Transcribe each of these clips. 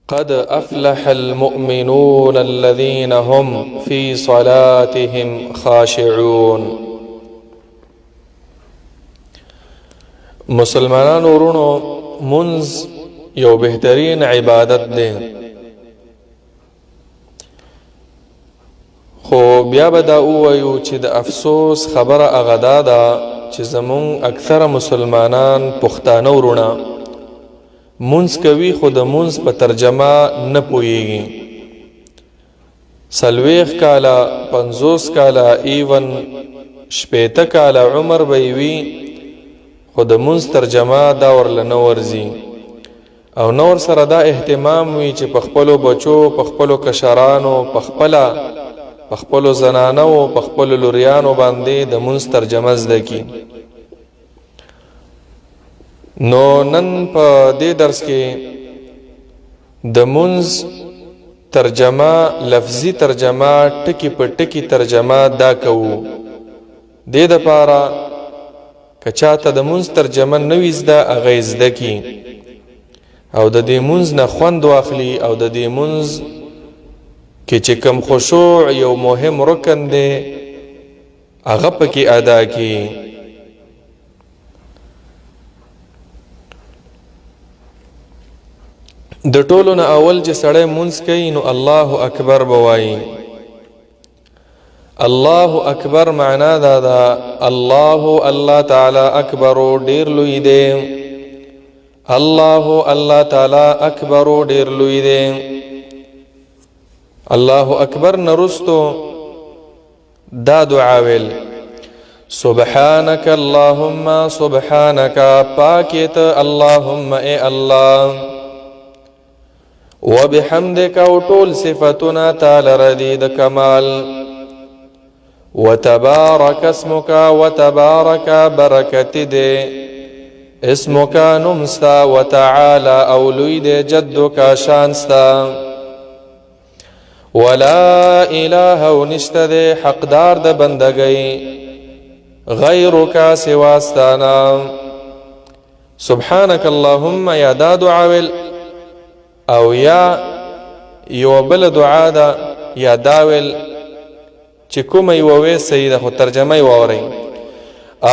قد أفلح المؤمنون الذين هم في صلاتهم خاشعون. مسلمانانو ورونو منز یو بهترین عبادت ده، خو بیا به دا ووایو چې د افسوس خبره هغه دا ده چې زمون اکثره مسلمانان پښتانه ورونه منز کوي خو د منز په ترجمه نه پوهیږي. 40 کاله 50 کاله ایون 60 کاله عمر به وي خو د منز ترجمه دا ورله نه ورځي، او نور سره دا اهتمام وي چې په خپلو بچو، په خپلو کشرانو، په خپلو زنانو، په خپلو لوریانو باندې د منز ترجمه زده کړي. نو نن په دې درس کې د منز ترجمه، لفظي ترجمه، ټکی په ټکی ترجمه دا کوو. دې دپاره که چاته د منز ترجمه نه وي زده، هغه یې زده کړي او د دې منز نه خوند واخلي، او د دې منز کې چې کوم خشوع یو مهم رکن دی هغه پکې ادا کړي. د ټولو نه اول چې سړی منز کوي نو الله اکبر بوایي. الله اکبر معنا دا ده الله تعالی اکبر ډیر لوی دی. الله تعالی اکبر ډیر لوی دی. الله اکبر نرستو دا دعا ویل سبحانك اللهم سبحانك پاکیت اللهم اے الله وبحمدك او ټول صفتنا تعالی ردی د کمال وتبارك اسمك وتبارك برکت دے اسمك نمستا وتعالى او لوی دے جدك شانستا ولا اله ونشت دے حقدار د بندگی غیرك سواستانا. سبحانك اللهم یا دا دعاویل او یا یو بل دعا دا یا داویل چې کوم یو وې سیده خو ترجمه ووري.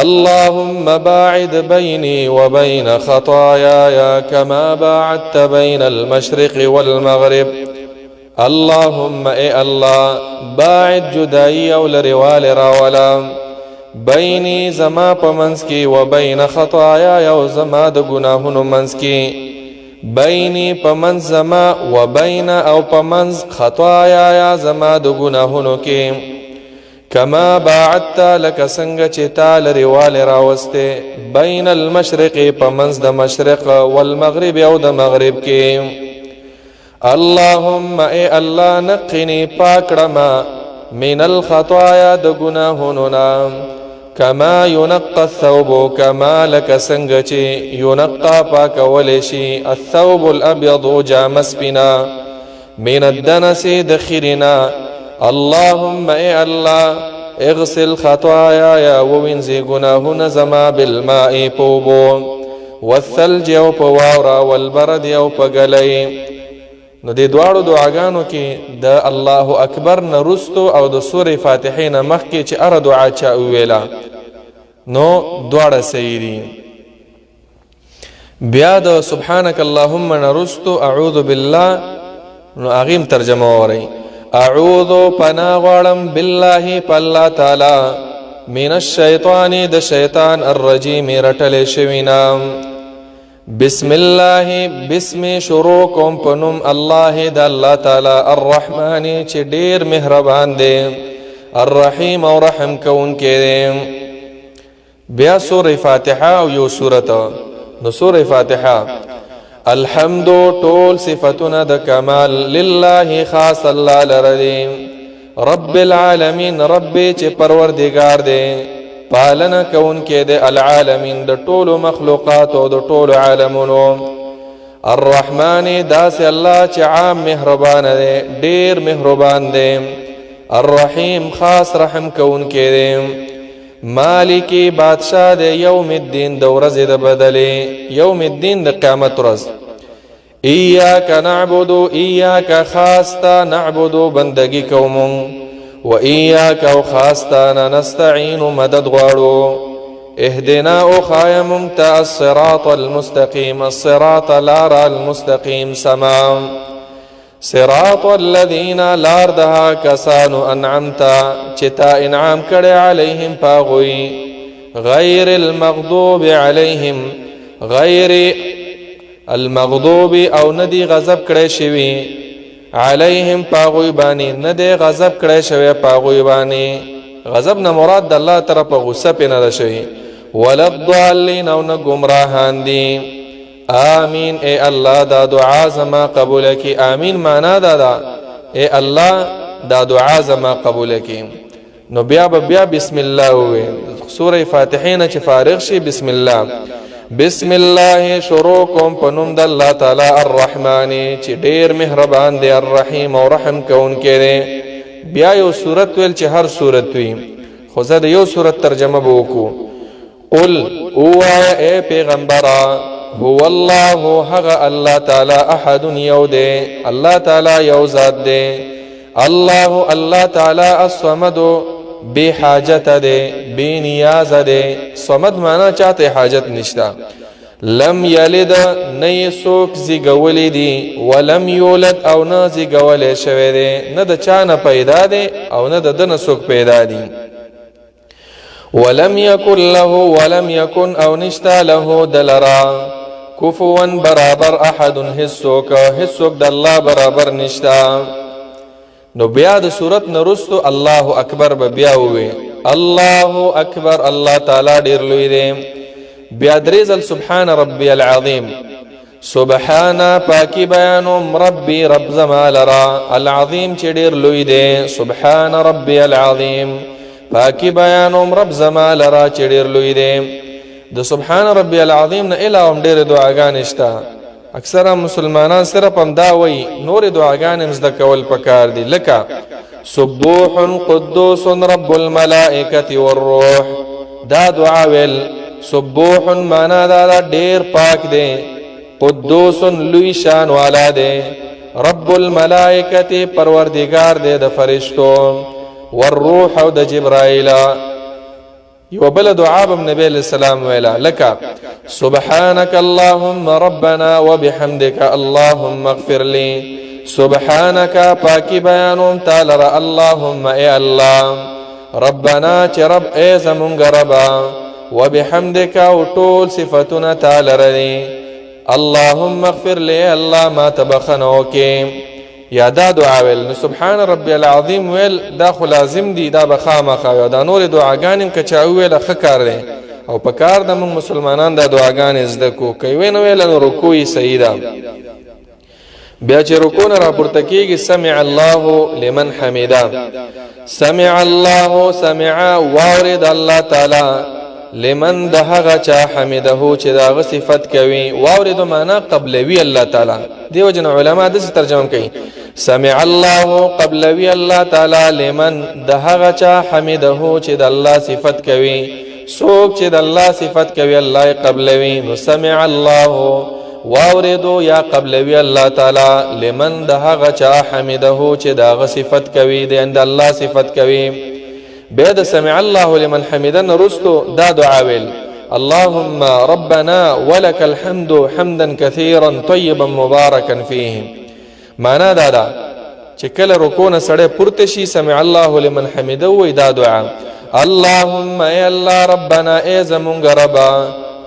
اللهم باعد بيني وبين خطاياي كما باعدت بين المشرق والمغرب. اللهم اے الله باعد جدائی او لروال راولا بینی زما پا منز کی وبین خطاياي او زما د گناهونو منز کی بینی پا منز زما وبین او پا منز خطاياي زما د گناهونو کی کما باعدت لک سنگ چه تال روال راوسته بین المشرق پا منز د مشرق والمغرب او د مغرب کی. اللهم اے اللہ نقنی پاکڑما من الخطايا د گناہوننا کما ينقى الثوب کما لک سنگ چه ينقى پاک ولشی الثوب الابيض جامس بنا من الدنس دخرنا. اللهم اے اللہ اغسل خطاياي ووینزی گناہون زما بالماء پوبو والثلج او پوارا والبرد او پگلی. نو دې دواړو دعاګانو کې د الله اکبر نه رستو او د سورې فاتحې نه مخکې چې اره دعا چا وویله نو دواړه صحیح دي. بیا د سبحانک اللهم نه رستو اعوذ بالله نو هغې ترجمه وورئ. اعوذ پناه غواړم بالله په الله تعالی من الشیطان د شیطان الرجیم رټلې شوي نه. بسم الله بسم شروع کوم پنوم الله د الله تعالی الرحمن چې ډیر مهربان دی الرحیم او رحم کوونکی دی. بیا سورې فاتحه او یو سورت. نو سورې فاتحه الحمد ټول صفتونه د کمال لله خاص الله لري رب العالمین رب چې پروردگار دی پالنه کون کې د العالمین د ټولو مخلوقات او د ټولو عالمونو. الرحمن داس الله چې عام مهربان دی ډیر مهربان دی. الرحیم خاص رحم کون کې دی. مالکی بادشاہ دی یوم الدین د ورځې د بدلې یوم الدین د قیامت ورځ. ایاک نعبدو ایاک خاستا نعبدو بندگی کومون و ایاک او خاستانا نستعین مدد غواړو اهدنا او خایم تا الصراط المستقیم الصراط لار المستقیم سمام صراط الذین لار دها کسانو انعمتا چتا انعام کړي علیهم پاغوی غیر المغضوب علیهم غیر المغضوب او ندی غضب کړي شوی علیهم پاغوی بانی ندی غضب کړي شوی پاغوی بانی غضب نه مراد د الله طرف غصه پې نه شوی ولا الضالین او نه گمراهان دي آمین اے الله دا دعا زما قبول کی آمین معنا دا اے الله دا دعا زما قبول کی نو بیا بسم الله وې سوره فاتحه نه چې فارغ شي بسم الله بسم الله شروع کوم په نوم د الله تعالی الرحمن چې ډیر مهربان دی الرحیم او رحم کوونکی دی بیا یو سورت ویل چې هر سورت وي خو زه د یو سورت ترجمه به وکړو قل اوه اے پیغمبره هو الله هغه الله تعالی احد یو دی الله تعالی یو ذات دی الله تعالی الصمد بے حاجت دی بے نیاز دی صمد معنی چاہتے حاجت نشتا لم یلد نی سوک زیگولی دی ولم یولد او نه زیگولی شوی دی نه د چا نه پیدا دی او نه د دنه سوک پیدا دی ولم یکن له ولم یکن او نشتا له دلرا کفوا برابر احد حسوک د الله برابر نشتا نو بیا د صورت نرستو الله اکبر به بیا وي الله اکبر الله تعالی ډیر لوی دی بیا درېزل سبحان ربی العظیم سبحان پاکی بیانوم ربی رب زما لرا العظیم چې ډیر لوی دی سبحان ربی العظیم پاکی بیانوم رب زما لرا چې ډیر لوی دی د سبحان ربی العظیم نه علاوه ډیر دعاګانې شته اکثره مسلمانان صرف هم دا وی نور دعاګانې مزد کول پکار دي لکه سبوح قدوس رب الملائکه والروح دا دعا ویل سبوح معنا دا ډیر پاک دی قدوس لوی شان والا دی رب الملائکه پروردگار دی د فرشتو والروح او د جبرائیل یو بل دعا بم نبی علیہ السلام ویلا لکا سبحانك اللهم ربنا وبحمدك اللهم اغفر لي سبحانك پاکی بیانوم تعالی را اللهم اے اللہ ربنا چه رب اے زمونگ ربا وبحمدك او طول صفتنا تعالی ردی اللهم اغفر لي اللہ ما تبخنو کی یا دا دعا ویل سبحان ربی العظیم ویل دا خو لازم دی دا بخامه خو دا نور دعاګانې که چا ویل ښه کار دی او په کار د موږ مسلمانان دا دعاګانې زده کو کوي نو ویل نو رکوع یې صحیح ده بیا چې رکوع نه راپورته کېږي سمع الله لمن حمیده سمع الله سمع واورد الله تعالی لمن د هغه چا حمیده چې دا غ صفت کوي واورد معنا قبلوي الله تعالی دیو جن علما د ترجمه کوي سمع الله قبلوي الله تعالی لمن د هغه چا حمیده چې د الله صفت کوي سوک چې د الله صفت کوي الله قبلوي نو سمع الله واوردو یا قبلوي الله تعالی لمن د هغه چا حمیده چې دا غ صفت کوي د الله صفت کوي بيد سمع الله لمن حمدنا رستو دا دعاويل اللهم ربنا ولك الحمد حمدا كثيرا طيبا مباركا فيه معنا دا چې کله رکوع سره پورته شي سمع الله لمن حمده وې دا دعا اللهم اي الله ربنا اي زمونږ ربا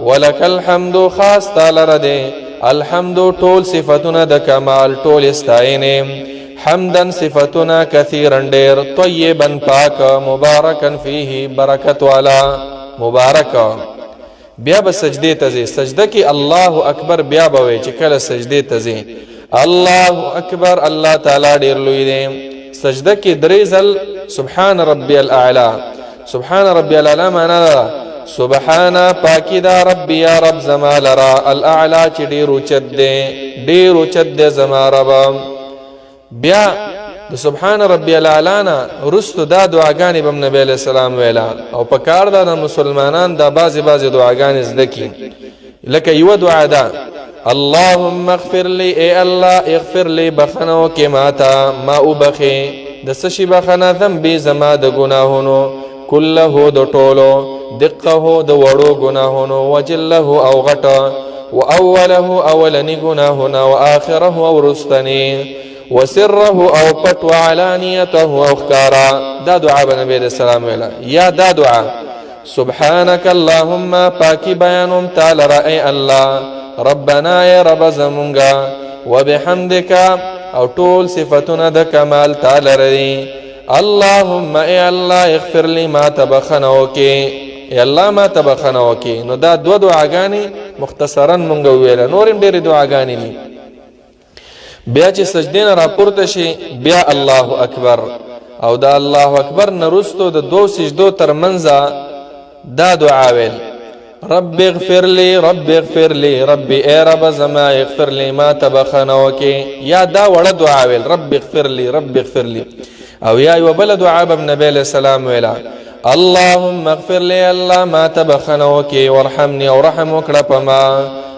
ولك الحمد خاص تعالی رده الحمد طول صفاتنا د کمال طول استعینه حمدا صفتنا كثيرا دير طيبا پاک مبارکا فيه برکت والا مبارک بیا به سجده تزي سجده کی الله اکبر بیا به چې کله سجده تزي الله اکبر الله تعالی ډیر لوی دی سجده کی دریزل سبحان ربي الاعلى سبحان ربي الاعلى معنا سبحان پاکی دا ربي یا رب زما لرا الاعلى چې ډیر اوچت دی زما رب بیا د سبحان ربی الاعلانا رستو دا دعاګانې بم نبی علیہ السلام ویلا او په کار دا مسلمانان دا بعضی دعاګانې زده کی لکه یو دعا ده اللهم اغفر لي اے الله اغفر لي بخنو کې ماتا ما وبخي د سشي بخنه ذنبي زما د ګناهونو كله د ټولو دقه د وړو ګناهونو وجله او غټه واوله اولني ګناهونه واخره او رستني وسره او پټ وعلانيته او ښکارا. دا دعا به نبی علیہ السلام ویلا. یا دا دعا سبحانك اللهم پاکی بیانم تعالی رأي الله ربنا یا رب زمونگا وبحمدك او ټول صفتنا د کمال تعالی رئی. اللهم ای الله اغفر لي ما تبخنو کې ای الله ما تبخنو کې. نو دا دو دعاګانی مختصرا مونږ ویل، نورم ډېرې دعاګانی دي. بیا چې سجدین را پورته شي بیا الله اکبر، او دا الله اکبر نرستو د دو سجدو ترمنځ دا دعا ویل رب اغفر لي رب اغفر لي ربي اے رب زما اغفر لي ما تبخنو کې. یا دا وړه دعا ویل رب اغفر لي رب اغفر لي. او یا یو بل دعا به نبی علیہ السلام ویلا اللهم اغفر لي الله ما تبخنو کې ورحمني او رحم وکړه پما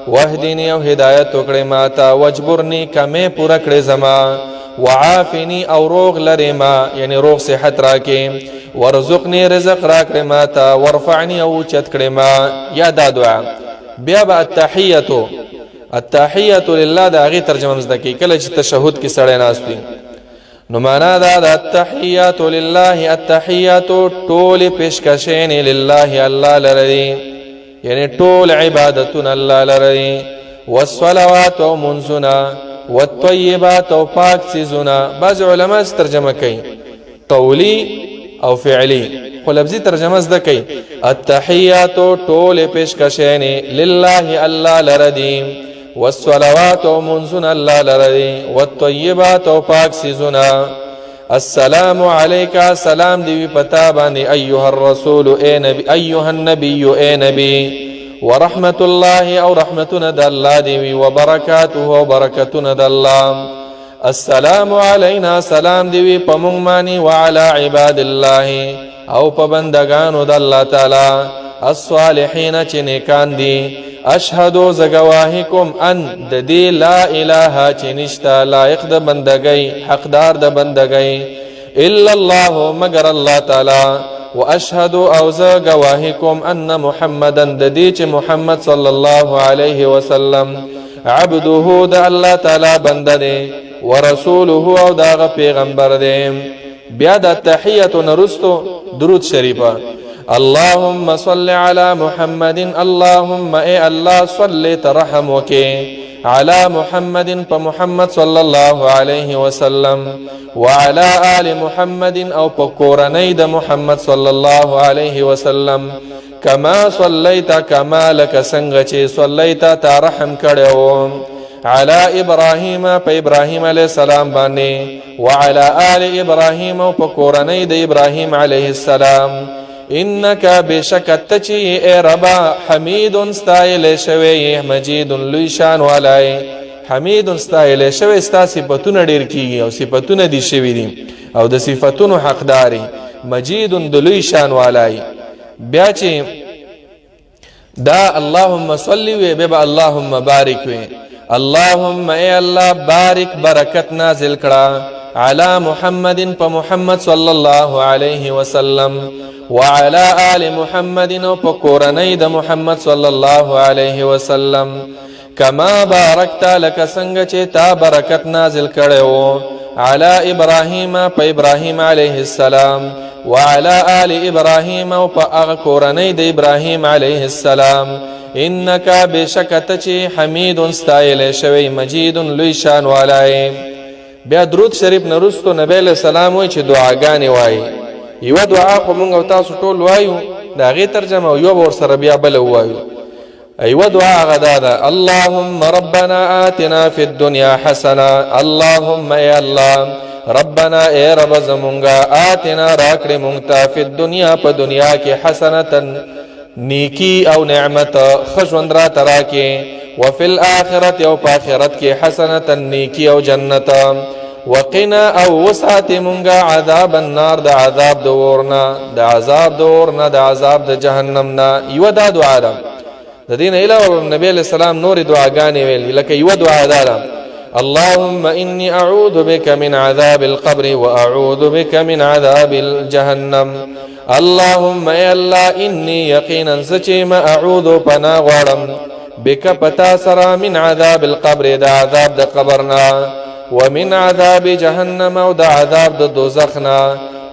واهدني او هدایت وکړه ما ته واجبرني کمه پورا کړه زما وعافني او روغ لري ما یعنی روغ صحت راکې ورزقني رزق راکړه ما ته ورفعني او چت کړه ما. یا دا دعا. بیا به التحیه لله دا غي ترجمه مزده کې کله چې تشهود کې سړی ناستي نو معنا دا التحیات لله التحیات ټول پیشکشین لله الله لري یعنی ټول عبادتون الله لري والصلوات او منزنا والطيبات او پاک سيزونه. بعض علما ترجمه کوي قولی او فعلی، خو لفظي ترجمه زده کوي التحیات ټول پیشکشین لله الله لري والصلوات و منزن الله لري والطيبات و پاک سيزنا. السلام عليك سلام دی پتا باندې ايها الرسول اي نبي ايها النبي اي نبي ورحمة الله او رحمتنا د الله دی وبركاته وبركتنا د الله. السلام علينا سلام دی پمون مانی وعلى عباد الله او پبندگانو د الله تعالی الصالحين چې نیکان دي. اشهدو زگواهیکم ان د دې لا اله چې نشتا لایق د بندګۍ حقدار د بندګۍ الا الله مگر الله تعالی. واشهد او زگواهیکم ان محمدن د دې چې محمد صلی الله علیه وسلم عبده د الله تعالی بنده دی ورسوله او دا پیغمبر دی. بیا د تحیت نرستو درود شریفه اللهم صل على محمد اللهم اي الله صل ترحم وكي على محمد فمحمد صلى الله عليه وسلم وعلى آل محمد او پکورنی د محمد صلى الله عليه وسلم كما صليت كما لك څنګه چې صليت ترحم کړو على ابراهيم په ابراهيم عليه السلام باندې وعلى آل ابراهيم او پکورنی د ابراهيم عليه السلام انك بشکت چی اے ربا حمید استایل شوی مجید لوی شان والای. حمید استایل شوی ستا صفاتونه ډیر کیږي او صفاتونه دي شوی دي او د صفاتونو حقداري مجید د لوی شان والای. بیا چې دا اللهم صل و به اللهم بارک و اللهم اے الله بارک برکت نازل کړه على محمد فمحمد صلى الله عليه وسلم وعلى آل محمد وپکورنی د محمد صلى الله عليه وسلم كما باركت لك څنګه چې تا برکت نازل کړو على ابراهيم په ابراهيم عليه السلام وعلى آل ابراهيم او په هغه کورنی د ابراهيم عليه السلام انك بشکت چې حمید استایل شوی مجید لوی شان والای. بیا درود شریف نرستو نبی علیہ السلام وای چې دعاګانې وای. یو دعا خو مونږ او تاسو ټول وایو دا غي ترجمه او یو ور سره بیا بل وایو. ایو دعا غدا ده اللهم ربنا آتنا في الدنيا حسنه اللهم يا الله ربنا اے رب زمونگا آتنا راکڑی مونگتا فی الدنیا پا دنیا کی حسنتا نیکی او نعمت خشوند را تراکی وفي الآخرة او پا آخرت کی حسنتا نیکی او جنتا وقنا او وسعت منگا عذاب النار دا عذاب دورنا دا عذاب دورنا دا عذاب دا جهنمنا یو دا دعا دا د دین علاوه نبی علیہ السلام نور دعاګانې ویل لکه یو دعا ده اللهم إني أعوذ بك من عذاب القبر وأعوذ بك من عذاب الجهنم اللهم يا الله إني يقينا سچما أعوذ پنا غوړم بك پتا سرا من عذاب القبر دا عذاب د قبرنا ومن عذاب جهنم او دا عذاب د دوزخنا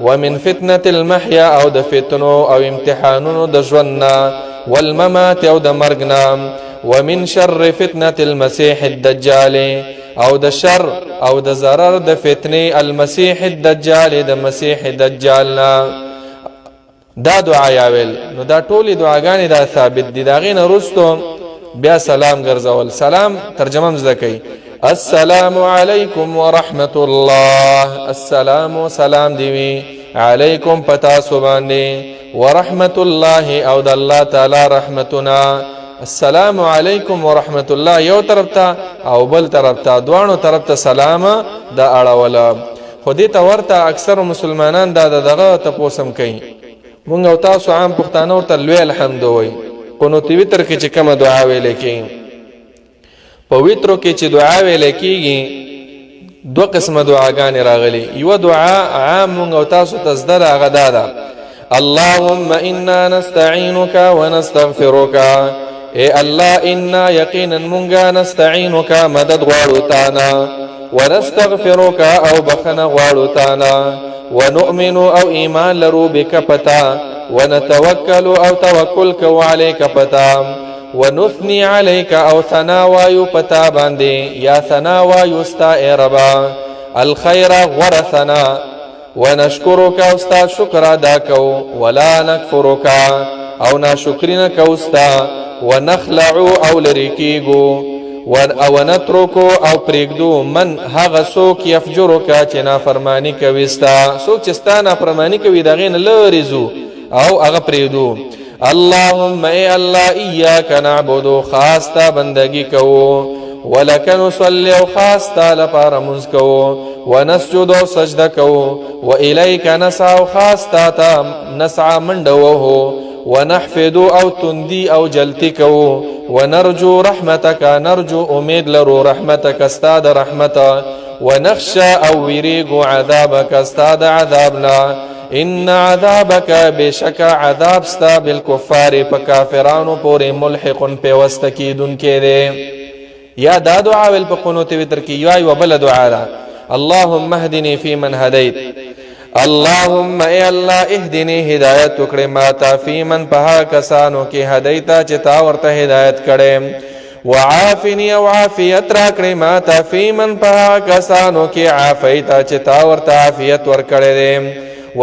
ومن فتنة المحيا او د فتنو او امتحانونو د ژوندنا والممات او د مرګنا ومن شر فتنة المسيح الدجال او د شر او د ضرر د فتنه المسيح الدجال د مسیح دجالنا دا دعا یاویل نو دا ټولي دعاګانې دا ثابت دي دا غین رستو بیا سلام ګرځول سلام ترجمه زکای السلام علیکم ورحمت الله السلام سلام دیوی علیکم پتا سبحانه ورحمت الله او د الله تعالی رحمتنا السلام علیکم ورحمت الله یو طرف ته او بل طرف ته دوانو طرف ته سلام دا اړوله خو دې ته ورته اکثر مسلمانان دا دغه ته پوسم کوي مونږ او تاسو عام پښتانه ورته لوی الحمد وای قنوت وتر کې چې کومه دعا ویل کی په وترو کې چې دعا ویل کیږي دوه قسمه دعاګانې راغلي یو دعا عام مونږ او تاسو ته زده هغه ده اللهم انا نستعينك ونستغفرك اے الله انا یقینا مونږه نستعينك مدد غواړو تانا ونستغفرك او بخنه غواړو تانا ونؤمن او ایمان لرو بك پتا ونتوکل او توکل کو عليك پتا ونثني عليك او ثنا وایو پتا باندې یا ثنا وایو استا اے ربا الخير ورثنا ونشكرك استا شکر ادا کو ولا نكفرك او ناشکرین کو استا ونخلع او لریکیگو ونترکو او پریگدو من هغه سوک یفجرک چې نافرمانی کوي ستا سوک چې ستا نافرمانی کوي دغه لریزو او هغه پریدو اللهم ای الله ایاک نعبد خاص تا بندگی کو ولک نصلی او خاص تا لپاره منځ کو ونسجد او سجده کو والیک نسعى خاص تا نسعى منډو ونحفد او تندي او جلتی کو ونرجو رحمتك نرجو امید لرو رحمتك استاد رحمت ونخشى او ويريغو عذابك استاد عذابنا ان عذابك بشك عذاب ستا بالكفار فكافرانو پوری ملحق پیوستکیدن کې دے یا دا دعا ول په قنوت وتر کې یای وبل دعا را اللهم اهدني فيمن هديت اللهم اے الله اهدني هدایت وکړه ماتا فيمن په کسانو کې هدایتا چې تا ورته هدایت کړي وعافني او عافیت را کړه ماتا فيمن په کسانو کې عافیتا چې تا ورته عافیت ور کړي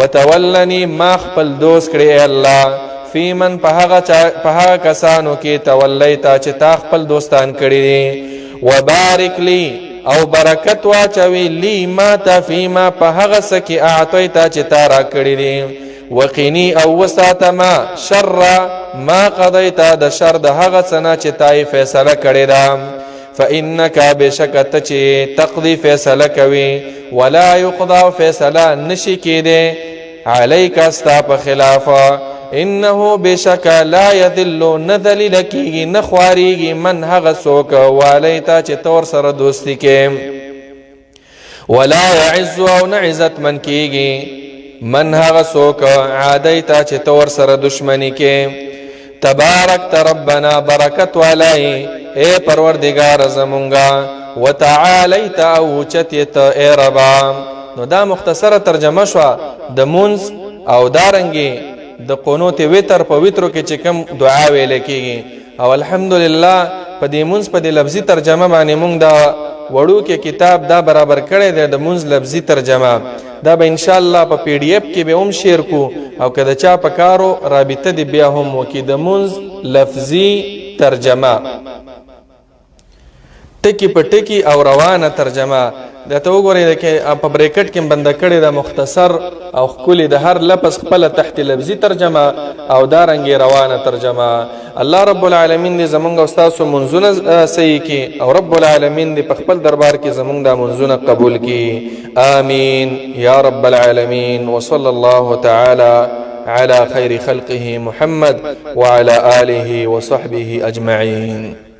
وتولني ما خپل دوست کړي الله فيمن په کسانو کې تولیتا چې تا خپل دوستان کړي وبارك لي او برکت واچوي لی ما تا فیما په هغه سکی اعطیتا چې تا را کړی دي وقینی او وساتما شر ما قضیتا د شر د هغه څه چې تای فیصله کړی ده فانک بشکت چې تقضی فیصله کوي ولا يقضى فیصله نشي کېده علیک استا په خلاف انه بشک لا يذل نذل لکیږي نخواریږي من هغه څوک والیتا چې تور سره دوستی کې ولا يعز او نعزت من کیږي من هغه څوک عادیتا چې تور سره دشمنی کې تبارک ربنا برکت علی اے پروردگار زمونږه وتعالیت او چتیت اے ربا نو دا مختصره ترجمه شو د مونز او دارنګي د قنوت وتر په وترو کې چې کوم دعا ویل کېږي او الحمدلله په دې مونږ په دې لفظي ترجمه باندې مونږ دا وړو کې کتاب دا برابر کړی دی د مونږ لفظي ترجمه دا به ان شاء الله په پی ډی اف کې به هم شیر کو او کله چا په کارو رابطه دی بیا هم وکي د مونږ لفظي ترجمه ټکی په ټکی او روانه ترجمه دا ته وګورئ چې په بریکټ کې بند کړي دا مختصر او خولي د هر لفظ خپل تحت لفظي ترجمه او دارنګي روانه ترجمه الله رب العالمین دې زمونږ استاد منځونه صحیح کی او رب العالمین دې په خپل دربار کې زمونږ د منځونه قبول کی آمین یا رب العالمین وصلی الله تعالی على خير خلقه محمد وعلى آله وصحبه أجمعين.